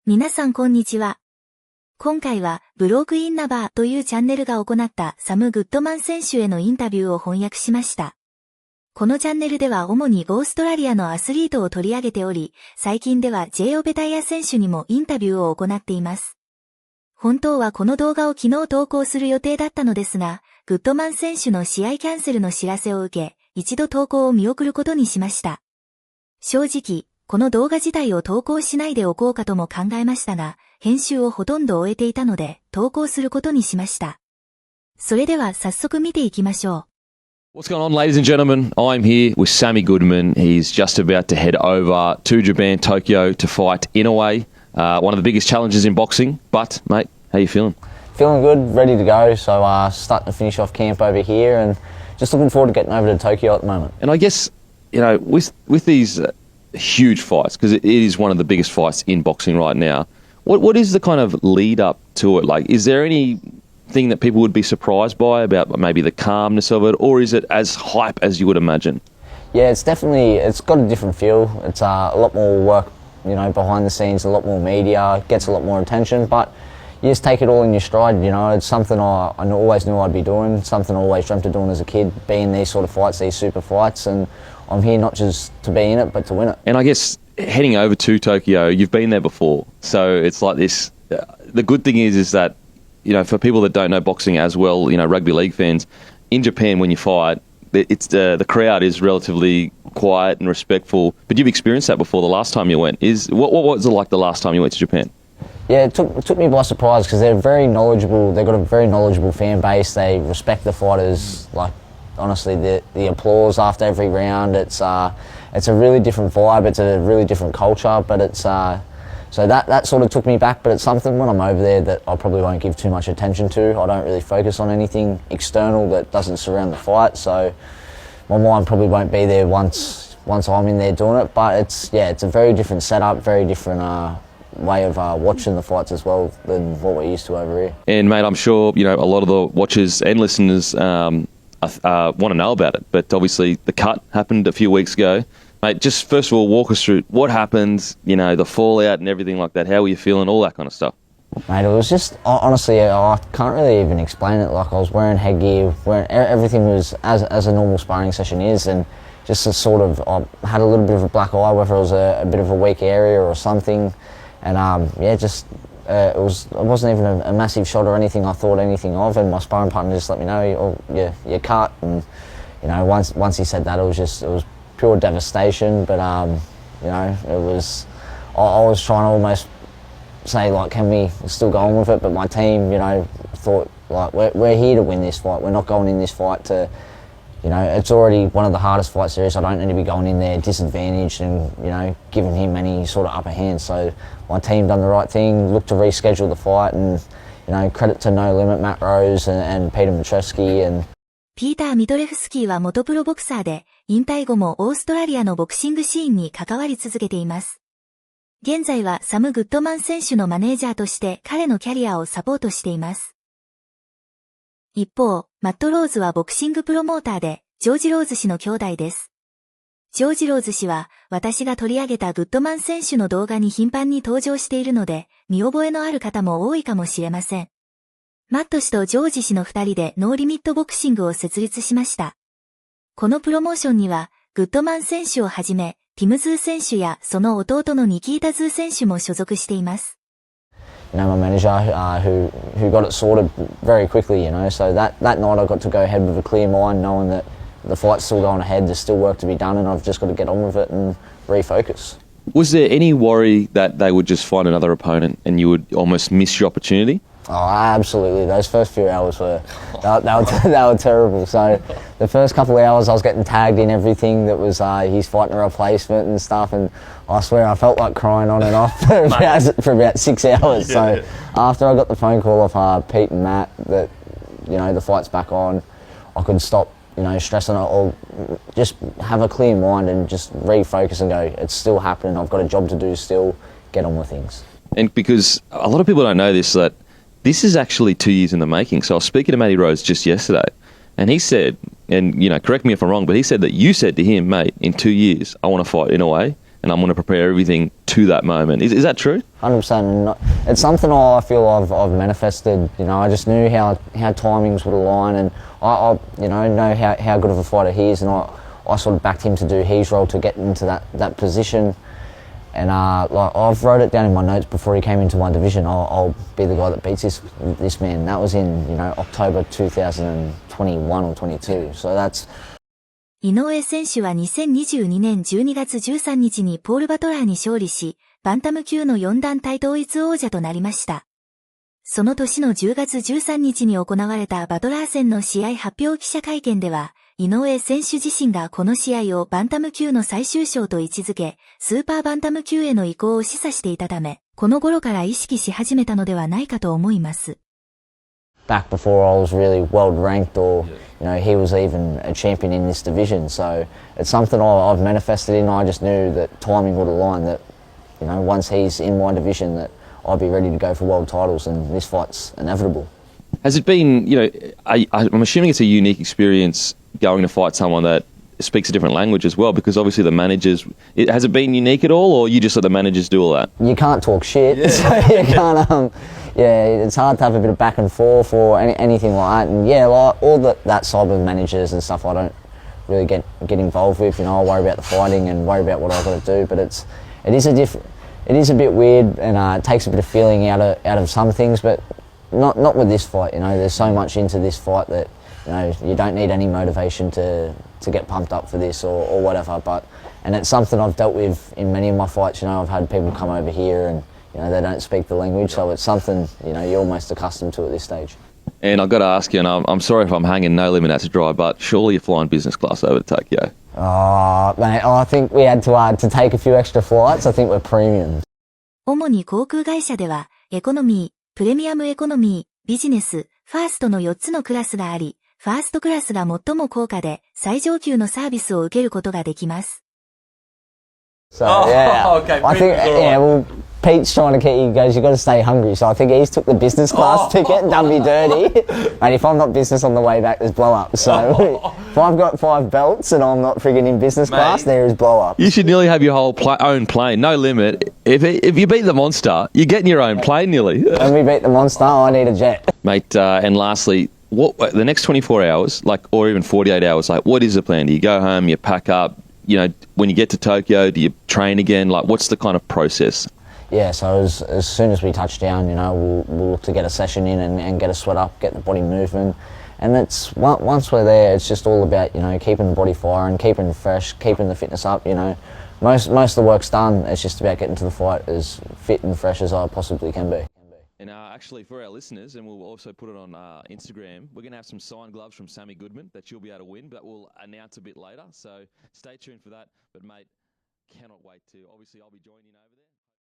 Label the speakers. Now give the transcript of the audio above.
Speaker 1: 皆さんこんにちは。今回はブロークインナバーというチャンネルが行ったサム・グッドマン選手へのインタビューを翻訳しました。このチャンネルでは主にオーストラリアのアスリートを取り上げており、最近ではジェイオベタイア選手にもインタビューを行っています。本当はこの動画を昨日投稿する予定だったのですが、グッドマン選手の試合キャンセルの知らせを受け、一度投稿を見送ることにしました。正直、この動画自体を投稿しないでおこうかとも考えましたが、編集をほとんど終えていたので、投稿することにしました。それでは早速見ていきましょう。
Speaker 2: What's going on, ladies and gentlemen? I'm here with Sam Goodman. He's just about to head over to Japan, Tokyo, to fight Inoue, one of the biggest challenges in boxing. But, mate, how you feeling?
Speaker 3: Feeling good, ready to go. So, starting to finish off camp over here, and just looking forward to getting over to Tokyo at the moment.
Speaker 2: And I guess, you know, with these huge fights, because it is one of the biggest fights in boxing right now. What is the kind of lead up to it? Like, is there anything that people would be surprised by about maybe the calmness of it, or is it as hype as you would imagine?
Speaker 3: Yeah, it's got a different feel. It's a lot more work, you know, behind the scenes, a lot more media, gets a lot more attention, but you just take it all in your stride, you know. It's something I always knew I'd be doing, something I always dreamt of doing as a kid, being these sort of fights, these super fights, and I'm here not just to be in it, but to win it.
Speaker 2: And I guess heading over to Tokyo, you've been there before, so it's like this. The good thing is that, you know, for people that don't know boxing as well, you know, rugby league fans, in Japan when you fight, it's the crowd is relatively quiet and respectful. But you've experienced that before. The last time you went, what was it like the last time you went to Japan?
Speaker 3: Yeah, it took me by surprise because they're very knowledgeable. They've got a very knowledgeable fan base. They respect the fighters. Like, honestly, the applause after every round. It's a really different vibe. It's a really different culture. But it's so that sort of took me back. But it's something when I'm over there that I probably won't give too much attention to. I don't really focus on anything external that doesn't surround the fight. So my mind probably won't be there once I'm in there doing it. But it's a very different setup, very different way of watching the fights as well than what we're used to over here.
Speaker 2: And mate, I'm sure you know a lot of the watchers and listeners want to know about it. But obviously, the cut happened a few weeks ago. Mate, just first of all, walk us through what happened. You know, the fallout and everything like that. How were you feeling? All that kind of stuff.
Speaker 3: Mate, it was just honestly, I can't really even explain it. Like I was wearing headgear, everything was as a normal sparring session is, and just a sort of I had a little bit of a black eye, whether it was a bit of a weak area or something. And it wasn't even a massive shot or anything I thought anything of, and my sparring partner just let me know, you're cut. And you know, once he said that, it was pure devastation. But you know, I was trying to almost say like, can we still go on with it? But my team, you know, thought like we're here to win this fight. We're not going in this fight to. You know, it's already one of the hardest fights there is. I don't need to be going in there disadvantaged and, you know, giving him any sort of upper hand. So my team done the right thing, looked to reschedule the fight, and, you know, credit to No Limit, Matt Rose and Peter Matreski and...
Speaker 1: ピーター・ミトレフスキーは元プロボクサーで、引退後もオーストラリアのボクシングシーンに関わり続けています。現在はサム・グッドマン選手のマネージャーとして彼のキャリアをサポートしています。一方、マット・ローズはボクシングプロモーターで、ジョージ・ローズ氏の兄弟です。ジョージ・ローズ氏は、私が取り上げたグッドマン選手の動画に頻繁に登場しているので、見覚えのある方も多いかもしれません。マット氏とジョージ氏の二人でノーリミットボクシングを設立しました。このプロモーションには、グッドマン選手をはじめ、ティム・ズー選手やその弟のニキータ・ズー選手も所属しています。
Speaker 3: You know, my manager who got it sorted very quickly, you know, so that night I got to go ahead with a clear mind, knowing that the fight's still going ahead, there's still work to be done, and I've just got to get on with it and refocus.
Speaker 2: Was there any worry that they would just find another opponent and you would almost miss your opportunity?
Speaker 3: Oh, absolutely. Those first few hours were terrible. So the first couple of hours I was getting tagged in everything that was he's fighting a replacement and stuff, and I swear I felt like crying on and off for about 6 hours. So after I got the phone call off Pete and Matt that, you know, the fight's back on, I could stop, you know, stressing it, or just have a clear mind and just refocus and go, it's still happening, I've got a job to do still, get on with things.
Speaker 2: And because a lot of people don't know this, that this is actually 2 years in the making. So I was speaking to Matty Rose just yesterday, and he said, and, you know, correct me if I'm wrong, but he said that you said to him, mate, in 2 years, I want to fight Inoue. and I'm going to prepare everything to that moment. Is that true?
Speaker 3: 100%. It's something I feel I've manifested. You know, I just knew how timings would align, and I know how good of a fighter he is, and I sort of backed him to do his role to get into that position. And like I've wrote it down in my notes before he came into my division. I'll be the guy that beats this man. That was in October 2021 or 22. So that's.
Speaker 1: 井上選手は2022年12月13日にポール・バトラーに勝利し、バンタム級の4団体統一王者となりました。その年の10月13日に行われたバトラー戦の試合発表記者会見では、井上選手自身がこの試合をバンタム級の最終章と位置づけ、スーパーバンタム級への移行を示唆していたため、この頃から意識し始めたのではないかと思います。
Speaker 3: Back before I was really world ranked or, he was even a champion in this division. So it's something I've manifested in. I just knew that timing would align, that, once he's in my division, that I'd be ready to go for world titles, and this fight's inevitable.
Speaker 2: Has it been, I'm assuming it's a unique experience going to fight someone that speaks a different language as well, because obviously the managers, has it been unique at all, or you just let the managers do all that?
Speaker 3: You can't talk shit, so you can't, it's hard to have a bit of back and forth or anything like that. And like all that side of managers and stuff I don't really get involved with. I worry about the fighting and worry about what I've got to do, but it is a bit weird, and it takes a bit of feeling out of some things, but not with this fight. There's so much into this fight that you don't need any motivation to get pumped up for this or whatever. And it's something I've dealt with in many of my fights. I've had people come over here and they don't speak the language, so it's something you're almost accustomed to at this stage.
Speaker 2: And I've got to ask you, and I'm sorry if I'm hanging no limit out to dry, but surely you're flying business class over to Tokyo.
Speaker 3: Mate, I think we had to take a few extra flights. I think we're premium.
Speaker 1: 主に航空会社では、エコノミー、プレミアムエコノミー、ビジネス、ファーストの4つのクラスがあり、ファーストクラスが最も高価で、最上級のサービスを受けることができます。
Speaker 3: So, okay. I think, Pete's trying to get you guys, you've got to stay hungry, so I think he's took the business class ticket and done me dirty. And if I'm not business on the way back, there's blow up. So if I've got 5 belts and I'm not frigging in business class, there is blow up.
Speaker 2: You should nearly have your whole own plane, no limit. If you beat the monster, you're getting your own plane nearly.
Speaker 3: When we beat the monster, I need a jet.
Speaker 2: Mate, and lastly, what the next 24 hours, or even 48 hours, what is the plan? Do you go home, you pack up, when you get to Tokyo, do you train again? What's the kind of process?
Speaker 3: Yeah, so as soon as we touch down, we'll look to get a session in and get a sweat up, get the body movement. And it's once we're there, it's just all about, keeping the body firing, keeping fresh, keeping the fitness up, Most of the work's done. It's just about getting to the fight as fit and fresh as I possibly can be.
Speaker 2: And actually, for our listeners, and we'll also put it on Instagram, we're going to have some signed gloves from Sam Goodman that you'll be able to win, but we'll announce a bit later. So stay tuned for that. But, mate, cannot wait to. Obviously, I'll be joining you over there.